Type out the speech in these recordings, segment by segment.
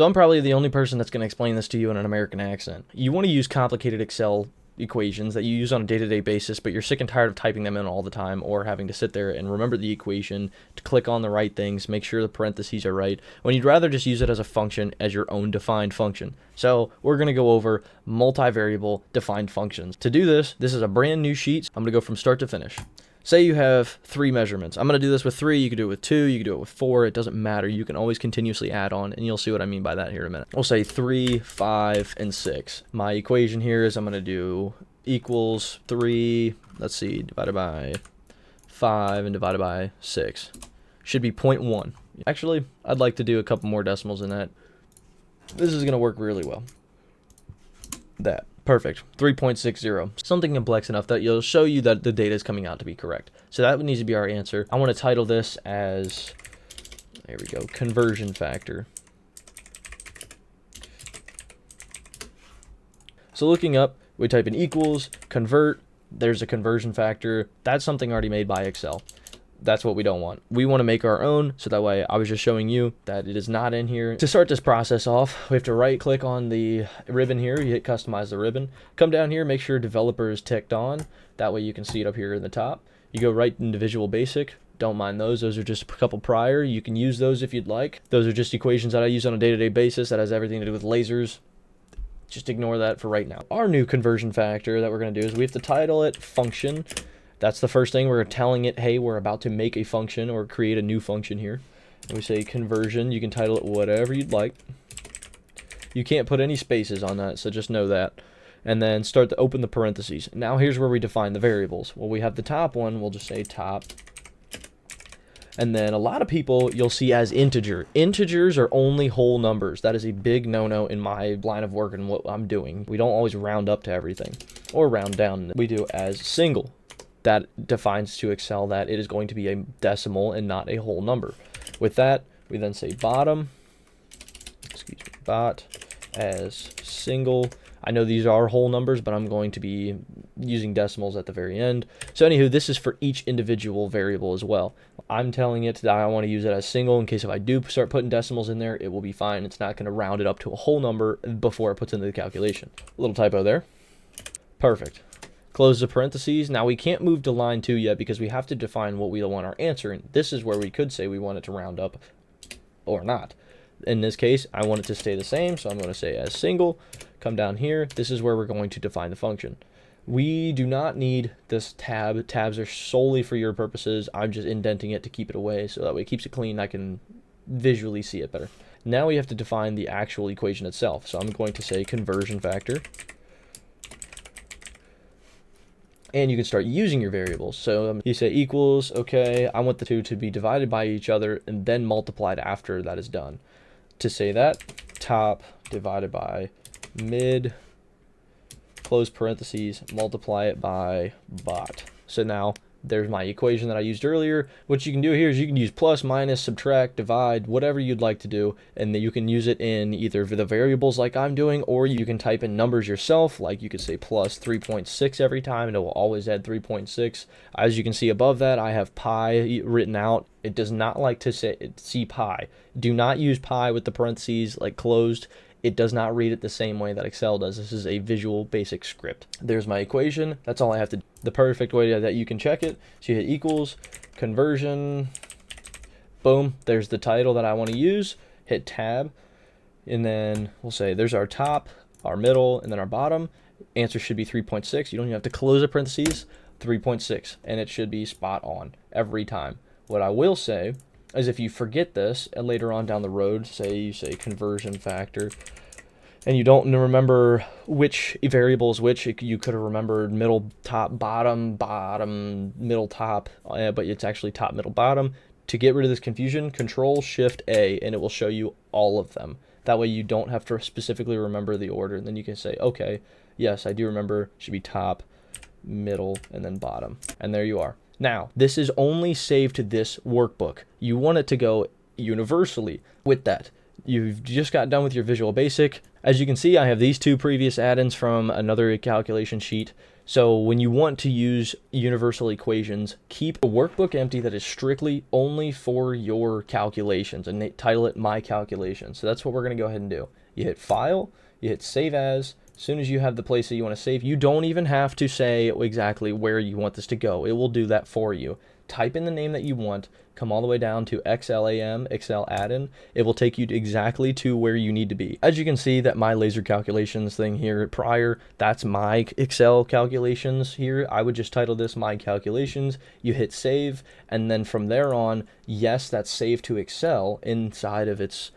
So I'm probably the only person that's going to explain this to you in an American accent. You want to use complicated Excel equations that you use on a day-to-day basis, but you're sick and tired of typing them in all the time or having to sit there and remember the equation, to click on the right things, make sure the parentheses are right, when you'd rather just use it as a function, as your own defined function. So we're going to go over multivariable defined functions. To do this, this is a brand new sheet. I'm going to go from start to finish. Say you have 3 measurements. I'm going to do this with 3. You can do it with 2. You can do it with 4. It doesn't matter. You can always continuously add on, and you'll see what I mean by that here in a minute. We'll say 3, 5, and 6. My equation here is I'm going to do equals 3, let's see, divided by 5 and divided by 6. Should be 0.1. Actually, I'd like to do a couple more decimals in that. This is going to work really well. That. Perfect. 3.60. Something complex enough that you'll show you that the data is coming out to be correct. So that needs to be our answer. I want to title this as, there we go, conversion factor. So looking up, we type in equals, convert, there's a conversion factor. That's something already made by Excel. That's what we don't want. We want to make our own, so that way I was just showing you that it is not in here. To start this process off, we have to right click on the ribbon here, you hit customize the ribbon, come down here, make sure developer is ticked on, that way you can see it up here in the top. You go right into Visual Basic, don't mind those are just a couple prior, you can use those if you'd like. Those are just equations that I use on a day-to-day basis that has everything to do with lasers. Just ignore that for right now. Our new conversion factor that we're going to do is we have to title it function. That's the first thing. We're telling it, hey, we're about to make a function or create a new function here. And we say conversion. You can title it whatever you'd like. You can't put any spaces on that, so just know that. And then start to open the parentheses. Now here's where we define the variables. Well, we have the top one. We'll just say top. And then a lot of people you'll see as integer. Integers are only whole numbers. That is a big no-no in my line of work and what I'm doing. We don't always round up to everything or round down. We do as single. That defines to Excel that it is going to be a decimal and not a whole number. With that, we then say bottom, bot as single. I know these are whole numbers, but I'm going to be using decimals at the very end. So anywho, this is for each individual variable as well. I'm telling it that I want to use it as single in case if I do start putting decimals in there, it will be fine. It's not going to round it up to a whole number before it puts into the calculation. A little typo there. Perfect. Close the parentheses. Now we can't move to line 2 yet because we have to define what we want our answer in. This is where we could say we want it to round up or not. In this case, I want it to stay the same, so I'm going to say as single. Come down here. This is where we're going to define the function. We do not need this tab. Tabs are solely for your purposes. I'm just indenting it to keep it away so that way it keeps it clean. I can visually see it better. Now we have to define the actual equation itself. So I'm going to say conversion factor. And you can start using your variables. So you say equals, okay, I want the two to be divided by each other and then multiplied after that is done. To say that, top divided by mid, close parentheses, multiply it by bot. So now there's my equation that I used earlier. What you can do here is you can use plus, minus, subtract, divide, whatever you'd like to do, and then you can use it in either the variables like I'm doing, or you can type in numbers yourself, like you could say plus 3.6 every time, and it will always add 3.6. As you can see above that, I have pi written out. It does not like to see pi. Do not use pi with the parentheses like closed. It does not read it the same way that Excel does. This is a Visual Basic script. There's my equation. That's all I have to do. The perfect way that you can check it. So you hit equals, conversion, boom. There's the title that I want to use. Hit tab, and then we'll say there's our top, our middle, and then our bottom. Answer should be 3.6. You don't even have to close the parentheses. 3.6, and it should be spot on every time. What I will say is if you forget this and later on down the road, say you say conversion factor, and you don't remember which variable is which, you could have remembered middle, top, bottom, bottom, middle, top, but it's actually top, middle, bottom. To get rid of this confusion, Control-Shift-A, and it will show you all of them. That way you don't have to specifically remember the order, and then you can say, okay, yes, I do remember, it should be top, middle, and then bottom. And there you are. Now, this is only saved to this workbook. You want it to go universally with that. You've just got done with your Visual Basic. As you can see, I have these two previous add-ins from another calculation sheet. So when you want to use universal equations, keep a workbook empty that is strictly only for your calculations, and title it My Calculations. So that's what we're going to go ahead and do. You hit File, you hit Save As. As soon as you have the place that you want to save, you don't even have to say exactly where you want this to go. It will do that for you. Type in the name that you want, come all the way down to XLAM, Excel add-in. It will take you exactly to where you need to be. As you can see, that My Laser Calculations thing here prior, that's my Excel calculations here. I would just title this My Calculations. You hit save, and then from there on, yes, that's saved to Excel inside of its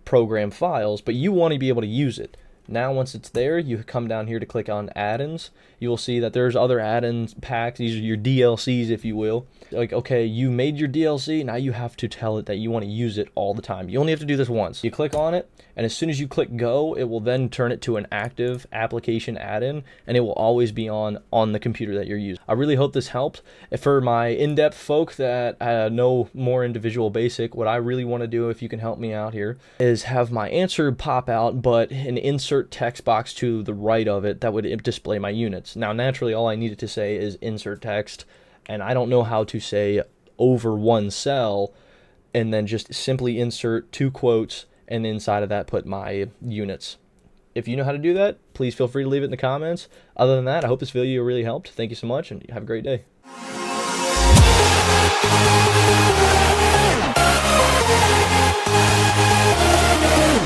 program files, but you want to be able to use it. Now, once it's there, you come down here to click on add-ins. You will see that there's other add-ins packs. These are your DLCs, if you will. Like, okay, you made your DLC. Now you have to tell it that you want to use it all the time. You only have to do this once. You click on it, and as soon as you click go, it will then turn it to an active application add-in, and it will always be on the computer that you're using. I really hope this helped. For my in-depth folk that know more into Visual Basic, what I really want to do, if you can help me out here, is have my answer pop out, but an insert text box to the right of it that would display my units. Now, naturally, all I needed to say is insert text, and I don't know how to say over one cell, and then just simply insert two quotes, and inside of that put my units. If you know how to do that, please feel free to leave it in the comments. Other than that, I hope this video really helped. Thank you so much, and have a great day.